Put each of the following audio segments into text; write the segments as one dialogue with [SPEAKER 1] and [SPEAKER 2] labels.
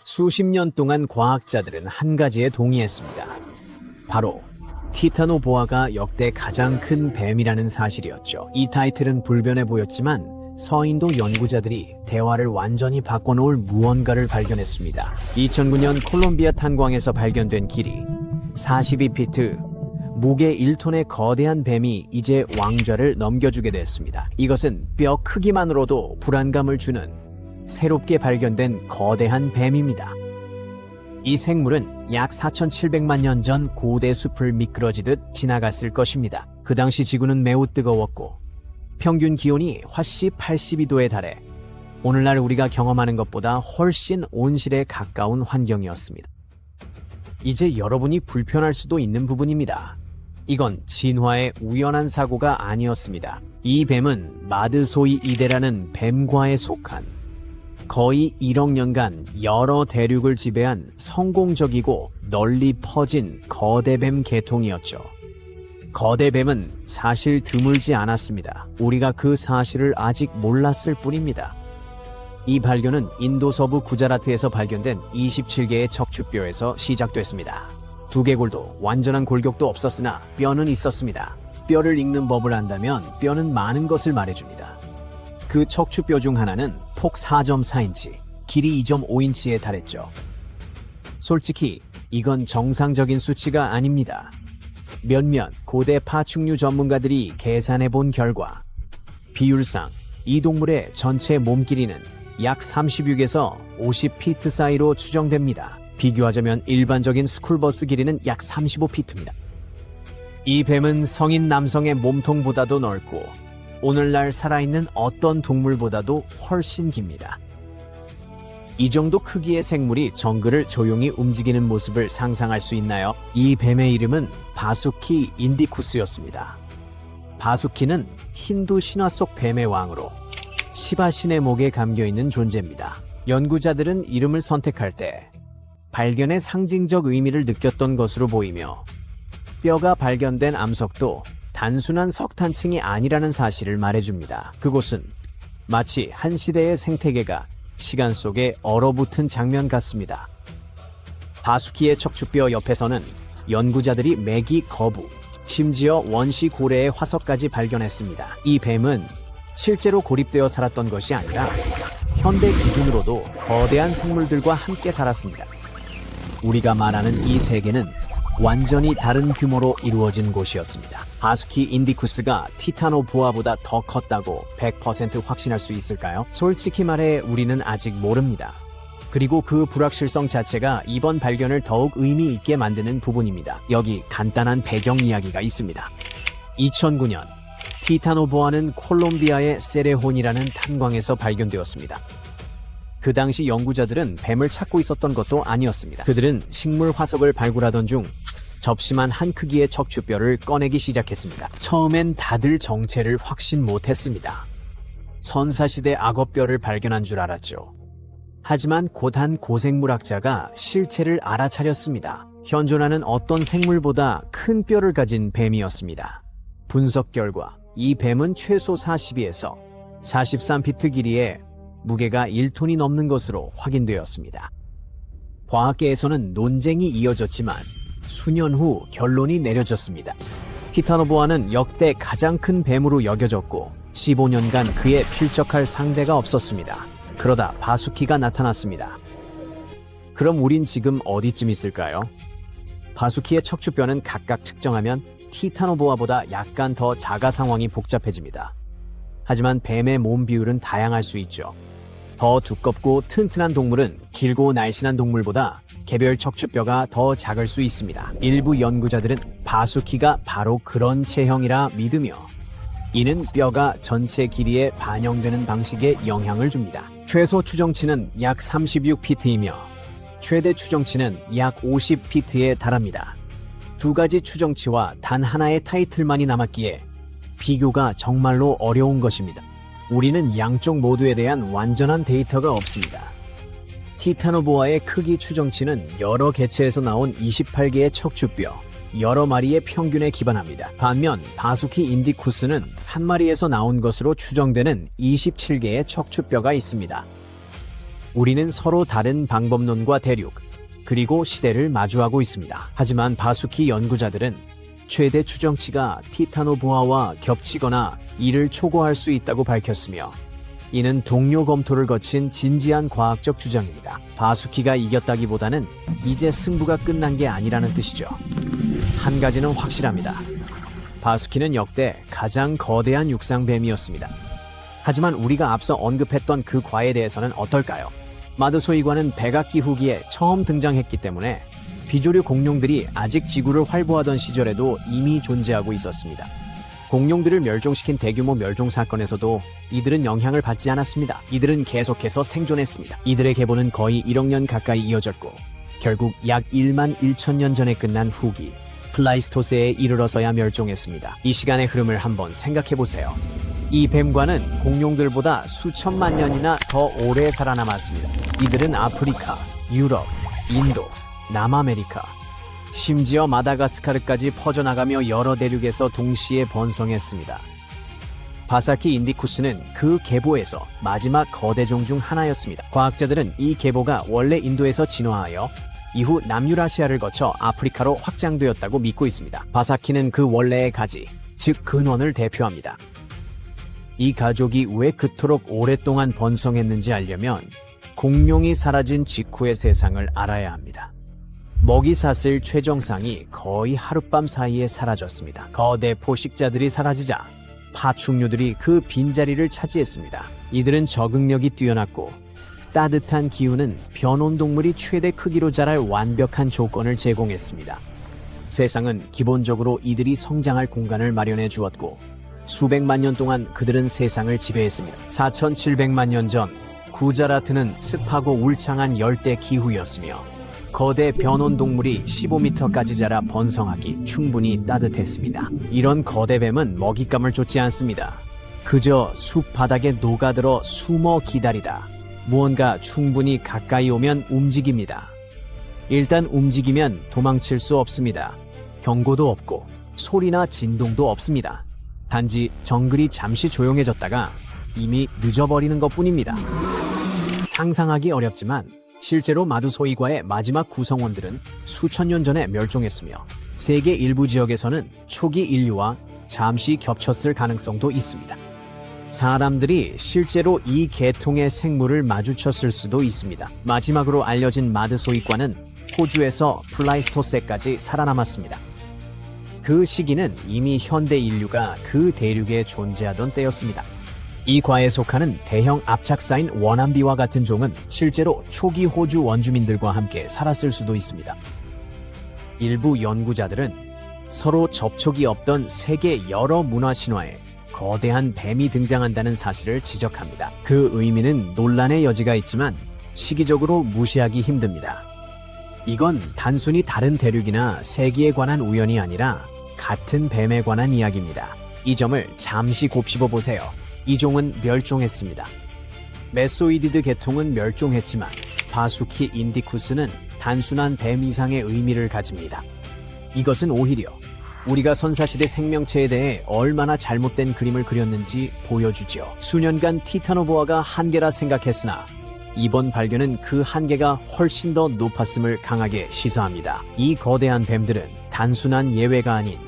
[SPEAKER 1] 수십 년 동안 과학자들은 한 가지에 동의했습니다. 바로 티타노보아가 역대 가장 큰 뱀이라는 사실이었죠. 이 타이틀은 불변해 보였지만 서인도 연구자들이 대화를 완전히 바꿔놓을 무언가를 발견했습니다. 2009년 콜롬비아 탄광에서 발견된 길이 42피트, 무게 1톤의 거대한 뱀이 이제 왕좌를 넘겨주게 됐습니다. 이것은 뼈 크기만으로도 불안감을 주는 새롭게 발견된 거대한 뱀입니다. 이 생물은 약 4,700만 년 전 고대 숲을 미끄러지듯 지나갔을 것입니다. 그 당시 지구는 매우 뜨거웠고 평균 기온이 화씨 82도에 달해 오늘날 우리가 경험하는 것보다 훨씬 온실에 가까운 환경이었습니다. 이제 여러분이 불편할 수도 있는 부분입니다. 이건 진화의 우연한 사고가 아니었습니다. 이 뱀은 마드소이이데라는 뱀과에 속한 거의 1억 년간 여러 대륙을 지배한 성공적이고 널리 퍼진 거대뱀 계통이었죠. 거대뱀은 사실 드물지 않았습니다. 우리가 그 사실을 아직 몰랐을 뿐입니다. 이 발견은 인도 서부 구자라트에서 발견된 27개의 척추뼈에서 시작됐습니다. 두개골도 완전한 골격도 없었으나 뼈는 있었습니다. 뼈를 읽는 법을 안다면 뼈는 많은 것을 말해줍니다. 그 척추뼈 중 하나는 폭 4.4인치, 길이 2.5인치에 달했죠. 솔직히 이건 정상적인 수치가 아닙니다. 몇몇 고대 파충류 전문가들이 계산해 본 결과 비율상 이 동물의 전체 몸 길이는 약 36에서 50피트 사이로 추정됩니다. 비교하자면 일반적인 스쿨버스 길이는 약 35피트입니다. 이 뱀은 성인 남성의 몸통보다도 넓고 오늘날 살아있는 어떤 동물보다도 훨씬 깁니다. 이 정도 크기의 생물이 정글을 조용히 움직이는 모습을 상상할 수 있나요? 이 뱀의 이름은 바수키 인디쿠스였습니다. 바수키는 힌두 신화 속 뱀의 왕으로 시바 신의 목에 감겨있는 존재입니다. 연구자들은 이름을 선택할 때 발견의 상징적 의미를 느꼈던 것으로 보이며 뼈가 발견된 암석도 단순한 석탄층이 아니라는 사실을 말해줍니다. 그곳은 마치 한 시대의 생태계가 시간 속에 얼어붙은 장면 같습니다. 바수키의 척추뼈 옆에서는 연구자들이 메기 거북, 심지어 원시 고래의 화석까지 발견했습니다. 이 뱀은 실제로 고립되어 살았던 것이 아니라 현대 기준으로도 거대한 생물들과 함께 살았습니다. 우리가 말하는 이 세계는 완전히 다른 규모로 이루어진 곳이었습니다. 바수키 인디쿠스가 티타노보아보다 더 컸다고 100% 확신할 수 있을까요? 솔직히 말해 우리는 아직 모릅니다. 그리고 그 불확실성 자체가 이번 발견을 더욱 의미 있게 만드는 부분입니다. 여기 간단한 배경 이야기가 있습니다. 2009년 티타노보아는 콜롬비아의 세레혼이라는 탄광에서 발견되었습니다. 그 당시 연구자들은 뱀을 찾고 있었던 것도 아니었습니다. 그들은 식물 화석을 발굴하던 중 접시만 한 크기의 척추뼈를 꺼내기 시작했습니다. 처음엔 다들 정체를 확신 못했습니다. 선사시대 악어뼈를 발견한 줄 알았죠. 하지만 곧 한 고생물학자가 실체를 알아차렸습니다. 현존하는 어떤 생물보다 큰 뼈를 가진 뱀이었습니다. 분석 결과 이 뱀은 최소 42에서 43피트 길이에 무게가 1톤이 넘는 것으로 확인되었습니다. 과학계에서는 논쟁이 이어졌지만 수년 후 결론이 내려졌습니다. 티타노보아는 역대 가장 큰 뱀으로 여겨졌고 15년간 그에 필적할 상대가 없었습니다. 그러다 바수키가 나타났습니다. 그럼 우린 지금 어디쯤 있을까요? 바수키의 척추뼈는 각각 측정하면 티타노보아보다 약간 더 작아 상황이 복잡해집니다. 하지만 뱀의 몸 비율은 다양할 수 있죠. 더 두껍고 튼튼한 동물은 길고 날씬한 동물보다 개별 척추뼈가 더 작을 수 있습니다. 일부 연구자들은 바수키가 바로 그런 체형이라 믿으며 이는 뼈가 전체 길이에 반영되는 방식에 영향을 줍니다. 최소 추정치는 약 36피트이며 최대 추정치는 약 50피트에 달합니다. 두 가지 추정치와 단 하나의 타이틀만이 남았기에 비교가 정말로 어려운 것입니다. 우리는 양쪽 모두에 대한 완전한 데이터가 없습니다. 티타노보아의 크기 추정치는 여러 개체에서 나온 28개의 척추뼈, 여러 마리의 평균에 기반합니다. 반면 바수키 인디쿠스는 한 마리에서 나온 것으로 추정되는 27개의 척추뼈가 있습니다. 우리는 서로 다른 방법론과 대륙, 그리고 시대를 마주하고 있습니다. 하지만 바수키 연구자들은 최대 추정치가 티타노보아와 겹치거나 이를 초과할 수 있다고 밝혔으며, 이는 동료 검토를 거친 진지한 과학적 주장입니다. 바수키가 이겼다기보다는 이제 승부가 끝난 게 아니라는 뜻이죠. 한 가지는 확실합니다. 바수키는 역대 가장 거대한 육상뱀이었습니다. 하지만 우리가 앞서 언급했던 그 과에 대해서는 어떨까요? 마드소이과는 백악기 후기에 처음 등장했기 때문에 비조류 공룡들이 아직 지구를 활보하던 시절에도 이미 존재하고 있었습니다. 공룡들을 멸종시킨 대규모 멸종 사건에서도 이들은 영향을 받지 않았습니다. 이들은 계속해서 생존했습니다. 이들의 계보는 거의 1억 년 가까이 이어졌고 결국 약 1만 1천 년 전에 끝난 후기 플라이스토세에 이르러서야 멸종했습니다. 이 시간의 흐름을 한번 생각해보세요. 이 뱀과는 공룡들보다 수천만 년이나 더 오래 살아남았습니다. 이들은 아프리카, 유럽, 인도, 남아메리카, 심지어 마다가스카르까지 퍼져나가며 여러 대륙에서 동시에 번성했습니다. 바사키 인디쿠스는 그 계보에서 마지막 거대종 중 하나였습니다. 과학자들은 이 계보가 원래 인도에서 진화하여 이후 남유라시아를 거쳐 아프리카로 확장되었다고 믿고 있습니다. 바사키는 그 원래의 가지, 즉 근원을 대표합니다. 이 가족이 왜 그토록 오랫동안 번성했는지 알려면 공룡이 사라진 직후의 세상을 알아야 합니다. 먹이 사슬 최정상이 거의 하룻밤 사이에 사라졌습니다. 거대 포식자들이 사라지자 파충류들이 그 빈자리를 차지했습니다. 이들은 적응력이 뛰어났고 따뜻한 기후는 변온동물이 최대 크기로 자랄 완벽한 조건을 제공했습니다. 세상은 기본적으로 이들이 성장할 공간을 마련해 주었고 수백만 년 동안 그들은 세상을 지배했습니다. 4,700만 년 전 구자라트는 습하고 울창한 열대 기후였으며 거대 변온동물이 15m까지 자라 번성하기 충분히 따뜻했습니다. 이런 거대 뱀은 먹잇감을 쫓지 않습니다. 그저 숲 바닥에 녹아들어 숨어 기다리다 무언가 충분히 가까이 오면 움직입니다. 일단 움직이면 도망칠 수 없습니다. 경고도 없고 소리나 진동도 없습니다. 단지 정글이 잠시 조용해졌다가 이미 늦어버리는 것뿐입니다. 상상하기 어렵지만 실제로 마두소이과의 마지막 구성원들은 수천 년 전에 멸종했으며 세계 일부 지역에서는 초기 인류와 잠시 겹쳤을 가능성도 있습니다. 사람들이 실제로 이 계통의 생물을 마주쳤을 수도 있습니다. 마지막으로 알려진 마드소이과는 호주에서 플라이스토세까지 살아남았습니다. 그 시기는 이미 현대 인류가 그 대륙에 존재하던 때였습니다. 이 과에 속하는 대형 압착사인 원암비와 같은 종은 실제로 초기 호주 원주민들과 함께 살았을 수도 있습니다. 일부 연구자들은 서로 접촉이 없던 세계 여러 문화 신화에 거대한 뱀이 등장한다는 사실을 지적합니다. 그 의미는 논란의 여지가 있지만 시기적으로 무시하기 힘듭니다. 이건 단순히 다른 대륙이나 세기에 관한 우연이 아니라 같은 뱀에 관한 이야기입니다. 이 점을 잠시 곱씹어 보세요. 이 종은 멸종했습니다. 메소이디드 계통은 멸종했지만 바수키 인디쿠스는 단순한 뱀 이상의 의미를 가집니다. 이것은 오히려 우리가 선사시대 생명체에 대해 얼마나 잘못된 그림을 그렸는지 보여주죠. 수년간 티타노보아가 한계라 생각했으나 이번 발견은 그 한계가 훨씬 더 높았음을 강하게 시사합니다. 이 거대한 뱀들은 단순한 예외가 아닌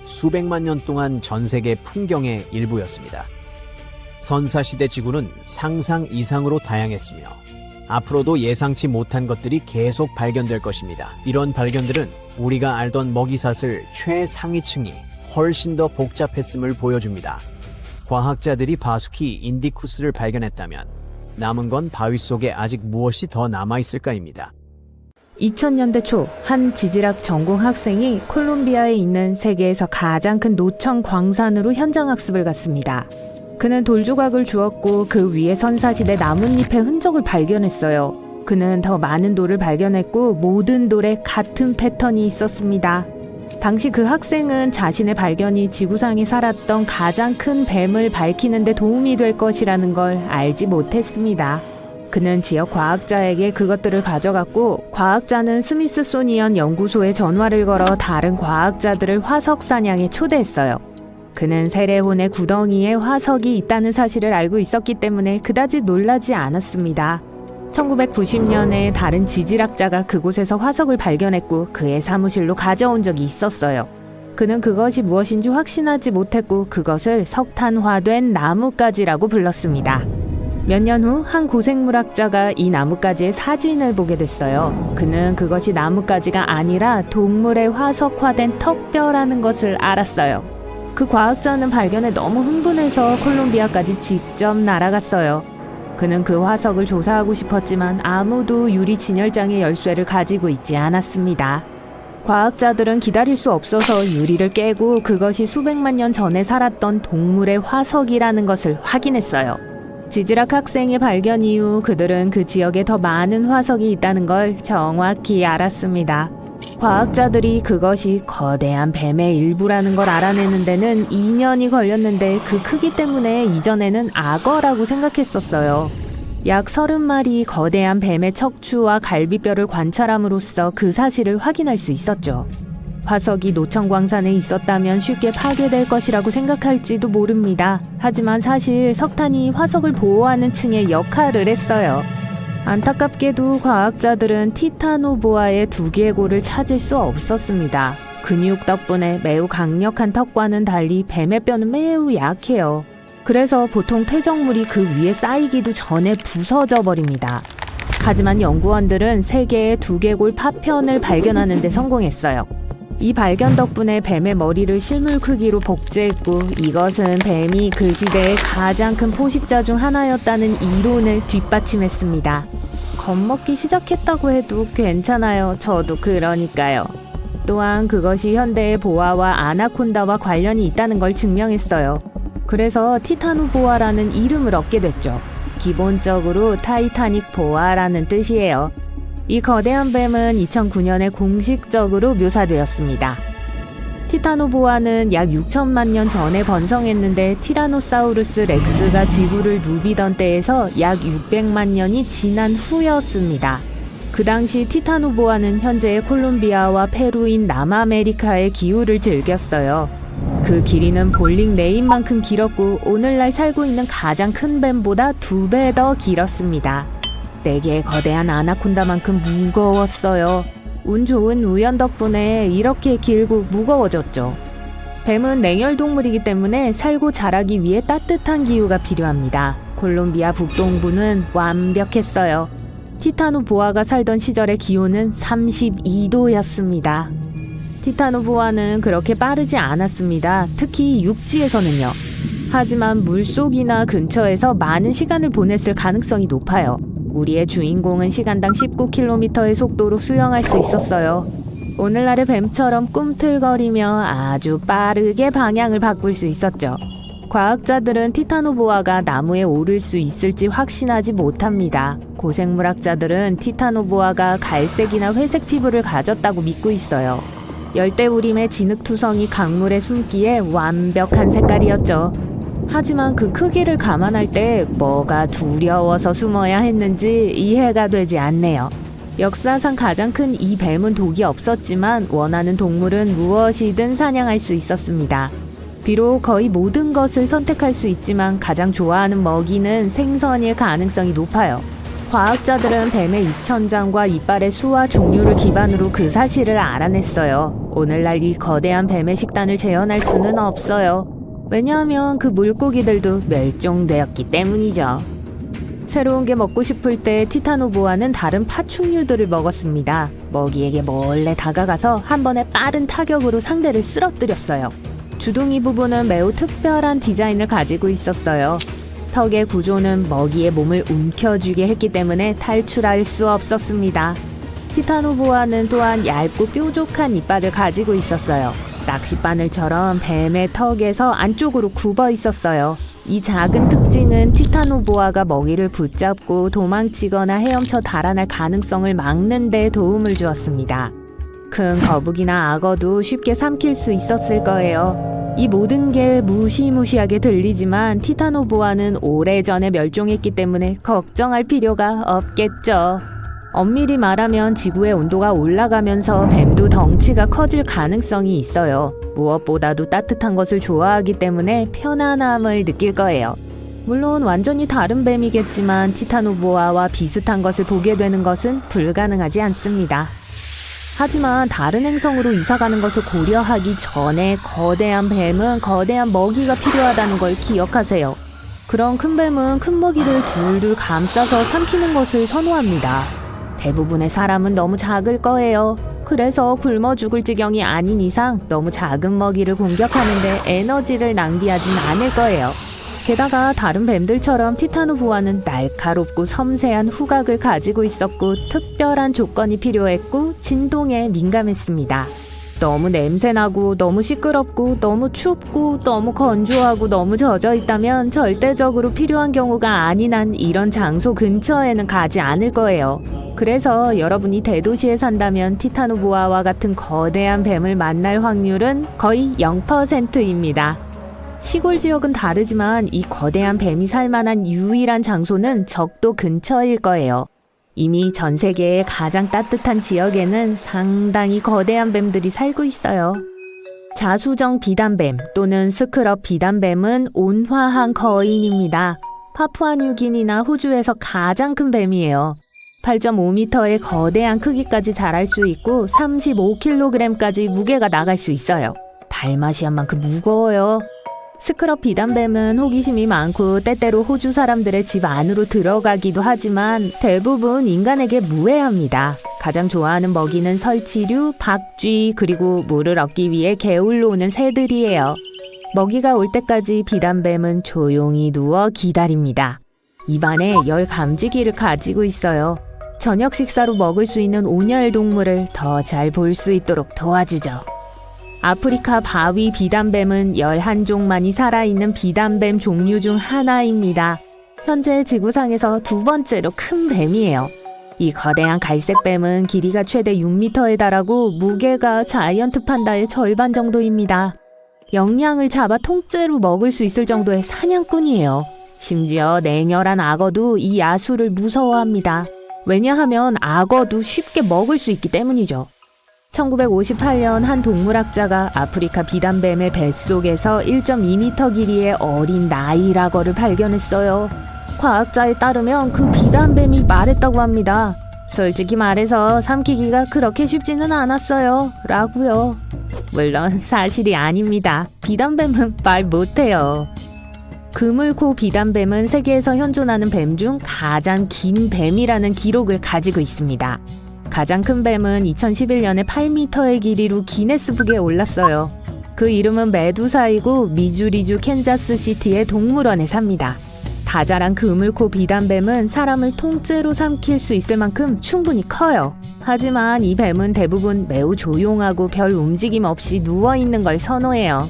[SPEAKER 1] 수백만 년 동안 전 세계 풍경의 일부였습니다. 선사시대 지구는 상상 이상으로 다양했으며 앞으로도 예상치 못한 것들이 계속 발견될 것입니다. 이런 발견들은 우리가 알던 먹이사슬 최상위층이 훨씬 더 복잡했음을 보여줍니다. 과학자들이 바수키 인디쿠스를 발견했다면 남은 건 바위 속에 아직 무엇이 더 남아있을까입니다.
[SPEAKER 2] 2000년대 초 한 지질학 전공 학생이 콜롬비아에 있는 세계에서 가장 큰 노청 광산으로 현장 학습을 갔습니다. 그는 돌조각을 주었고 그 위에 선사시대 나뭇잎의 흔적을 발견했어요. 그는 더 많은 돌을 발견했고 모든 돌에 같은 패턴이 있었습니다. 당시 그 학생은 자신의 발견이 지구상에 살았던 가장 큰 뱀을 밝히는 데 도움이 될 것이라는 걸 알지 못했습니다. 그는 지역 과학자에게 그것들을 가져갔고 과학자는 스미스소니언 연구소에 전화를 걸어 다른 과학자들을 화석 사냥에 초대했어요. 그는 세레혼의 구덩이에 화석이 있다는 사실을 알고 있었기 때문에 그다지 놀라지 않았습니다. 1990년에 다른 지질학자가 그곳에서 화석을 발견했고 그의 사무실로 가져온 적이 있었어요. 그는 그것이 무엇인지 확신하지 못했고 그것을 석탄화된 나뭇가지라고 불렀습니다. 몇 년 후 한 고생물학자가 이 나뭇가지의 사진을 보게 됐어요. 그는 그것이 나뭇가지가 아니라 동물의 화석화된 턱뼈라는 것을 알았어요. 그 과학자는 발견에 너무 흥분해서 콜롬비아까지 직접 날아갔어요. 그는 그 화석을 조사하고 싶었지만 아무도 유리 진열장의 열쇠를 가지고 있지 않았습니다. 과학자들은 기다릴 수 없어서 유리를 깨고 그것이 수백만 년 전에 살았던 동물의 화석이라는 것을 확인했어요. 지질학 학생의 발견 이후 그들은 그 지역에 더 많은 화석이 있다는 걸 정확히 알았습니다. 과학자들이 그것이 거대한 뱀의 일부라는 걸 알아내는 데는 2년이 걸렸는데 그 크기 때문에 이전에는 악어라고 생각했었어요. 약 30마리 거대한 뱀의 척추와 갈비뼈를 관찰함으로써 그 사실을 확인할 수 있었죠. 화석이 노천광산에 있었다면 쉽게 파괴될 것이라고 생각할지도 모릅니다. 하지만 사실 석탄이 화석을 보호하는 층의 역할을 했어요. 안타깝게도 과학자들은 티타노보아의 두개골을 찾을 수 없었습니다. 근육 덕분에 매우 강력한 턱과는 달리 뱀의 뼈는 매우 약해요. 그래서 보통 퇴적물이 그 위에 쌓이기도 전에 부서져 버립니다. 하지만 연구원들은 3개의 두개골 파편을 발견하는 데 성공했어요. 이 발견 덕분에 뱀의 머리를 실물 크기로 복제했고 이것은 뱀이 그 시대의 가장 큰 포식자 중 하나였다는 이론을 뒷받침했습니다. 겁먹기 시작했다고 해도 괜찮아요. 저도 그러니까요. 또한 그것이 현대의 보아와 아나콘다와 관련이 있다는 걸 증명했어요. 그래서 티타노보아라는 이름을 얻게 됐죠. 기본적으로 타이타닉 보아라는 뜻이에요. 이 거대한 뱀은 2009년에 공식적으로 묘사되었습니다. 티타노보아는 약 6천만 년 전에 번성했는데 티라노사우루스 렉스가 지구를 누비던 때에서 약 600만 년이 지난 후였습니다. 그 당시 티타노보아는 현재의 콜롬비아와 페루인 남아메리카의 기후를 즐겼어요. 그 길이는 볼링 레인만큼 길었고 오늘날 살고 있는 가장 큰 뱀보다 2배 더 길었습니다. 4개의 거대한 아나콘다만큼 무거웠어요. 운 좋은 우연 덕분에 이렇게 길고 무거워졌죠. 뱀은 냉혈동물이기 때문에 살고 자라기 위해 따뜻한 기후가 필요합니다. 콜롬비아 북동부는 완벽했어요. 티타노보아가 살던 시절의 기온은 32도였습니다. 티타노보아는 그렇게 빠르지 않았습니다. 특히 육지에서는요. 하지만 물속이나 근처에서 많은 시간을 보냈을 가능성이 높아요. 우리의 주인공은 시간당 19km의 속도로 수영할 수 있었어요. 오늘날의 뱀처럼 꿈틀거리며 아주 빠르게 방향을 바꿀 수 있었죠. 과학자들은 티타노보아가 나무에 오를 수 있을지 확신하지 못합니다. 고생물학자들은 티타노보아가 갈색이나 회색 피부를 가졌다고 믿고 있어요. 열대우림의 진흙투성이 강물에 숨기에 완벽한 색깔이었죠. 하지만 그 크기를 감안할 때 뭐가 두려워서 숨어야 했는지 이해가 되지 않네요. 역사상 가장 큰 이 뱀은 독이 없었지만 원하는 동물은 무엇이든 사냥할 수 있었습니다. 비록 거의 모든 것을 선택할 수 있지만 가장 좋아하는 먹이는 생선일 가능성이 높아요. 과학자들은 뱀의 입천장과 이빨의 수와 종류를 기반으로 그 사실을 알아냈어요. 오늘날 이 거대한 뱀의 식단을 재현할 수는 없어요. 왜냐하면 그 물고기들도 멸종되었기 때문이죠. 새로운 게 먹고 싶을 때 티타노보아는 다른 파충류들을 먹었습니다. 먹이에게 몰래 다가가서 한 번에 빠른 타격으로 상대를 쓰러뜨렸어요. 주둥이 부분은 매우 특별한 디자인을 가지고 있었어요. 턱의 구조는 먹이의 몸을 움켜쥐게 했기 때문에 탈출할 수 없었습니다. 티타노보아는 또한 얇고 뾰족한 이빨을 가지고 있었어요. 낚싯바늘처럼 뱀의 턱에서 안쪽으로 굽어 있었어요. 이 작은 특징은 티타노보아가 먹이를 붙잡고 도망치거나 헤엄쳐 달아날 가능성을 막는 데 도움을 주었습니다. 큰 거북이나 악어도 쉽게 삼킬 수 있었을 거예요. 이 모든 게 무시무시하게 들리지만 티타노보아는 오래전에 멸종했기 때문에 걱정할 필요가 없겠죠. 엄밀히 말하면 지구의 온도가 올라가면서 뱀도 덩치가 커질 가능성이 있어요. 무엇보다도 따뜻한 것을 좋아하기 때문에 편안함을 느낄 거예요. 물론 완전히 다른 뱀이겠지만 티타노보아와 비슷한 것을 보게 되는 것은 불가능하지 않습니다. 하지만 다른 행성으로 이사가는 것을 고려하기 전에 거대한 뱀은 거대한 먹이가 필요하다는 걸 기억하세요. 그런 큰 뱀은 큰 먹이를 둘둘 감싸서 삼키는 것을 선호합니다. 대부분의 사람은 너무 작을 거예요. 그래서 굶어 죽을 지경이 아닌 이상 너무 작은 먹이를 공격하는데 에너지를 낭비하진 않을 거예요. 게다가 다른 뱀들처럼 티타노보아는 날카롭고 섬세한 후각을 가지고 있었고 특별한 조건이 필요했고 진동에 민감했습니다. 너무 냄새나고 너무 시끄럽고 너무 춥고 너무 건조하고 너무 젖어 있다면 절대적으로 필요한 경우가 아닌 한 이런 장소 근처에는 가지 않을 거예요. 그래서 여러분이 대도시에 산다면 티타노보아와 같은 거대한 뱀을 만날 확률은 거의 0%입니다. 시골 지역은 다르지만 이 거대한 뱀이 살만한 유일한 장소는 적도 근처일 거예요. 이미 전 세계의 가장 따뜻한 지역에는 상당히 거대한 뱀들이 살고 있어요. 자수정 비단뱀 또는 스크럽 비단뱀은 온화한 거인입니다. 파푸아뉴기니나 호주에서 가장 큰 뱀이에요. 8.5m의 거대한 크기까지 자랄 수 있고 35kg까지 무게가 나갈 수 있어요. 달마시안만큼 무거워요. 스크럽 비단뱀은 호기심이 많고 때때로 호주 사람들의 집 안으로 들어가기도 하지만 대부분 인간에게 무해합니다. 가장 좋아하는 먹이는 설치류, 박쥐, 그리고 물을 얻기 위해 개울로 오는 새들이에요. 먹이가 올 때까지 비단뱀은 조용히 누워 기다립니다. 입안에 열 감지기를 가지고 있어요. 저녁 식사로 먹을 수 있는 온열 동물을 더 잘 볼 수 있도록 도와주죠. 아프리카 바위 비단뱀은 11종만이 살아있는 비단뱀 종류 중 하나입니다. 현재 지구상에서 두 번째로 큰 뱀이에요. 이 거대한 갈색뱀은 길이가 최대 6m에 달하고 무게가 자이언트 판다의 절반 정도입니다. 영양을 잡아 통째로 먹을 수 있을 정도의 사냥꾼이에요. 심지어 냉혈한 악어도 이 야수를 무서워합니다. 왜냐하면 악어도 쉽게 먹을 수 있기 때문이죠. 1958년 한 동물학자가 아프리카 비단뱀의 뱃속에서 1.2m 길이의 어린 나일악어를 발견했어요. 과학자에 따르면 그 비단뱀이 말했다고 합니다. 솔직히 말해서 삼키기가 그렇게 쉽지는 않았어요. 라고요. 물론 사실이 아닙니다. 비단뱀은 말 못해요. 그물코 비단뱀은 세계에서 현존하는 뱀 중 가장 긴 뱀이라는 기록을 가지고 있습니다. 가장 큰 뱀은 2011년에 8m의 길이로 기네스북에 올랐어요. 그 이름은 메두사이고 미주리주 캔자스시티의 동물원에 삽니다. 다자란 그물코 비단뱀은 사람을 통째로 삼킬 수 있을 만큼 충분히 커요. 하지만 이 뱀은 대부분 매우 조용하고 별 움직임 없이 누워있는 걸 선호해요.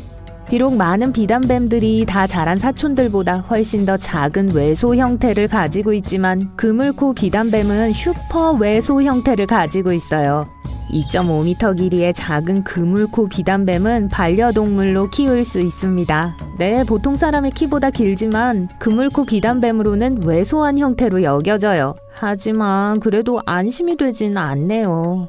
[SPEAKER 2] 비록 많은 비단뱀들이 다 자란 사촌들보다 훨씬 더 작은 외소 형태를 가지고 있지만 그물코 비단뱀은 슈퍼 외소 형태를 가지고 있어요. 2.5m 길이의 작은 그물코 비단뱀은 반려동물로 키울 수 있습니다. 네, 보통 사람의 키보다 길지만 그물코 비단뱀으로는 왜소한 형태로 여겨져요. 하지만 그래도 안심이 되진 않네요.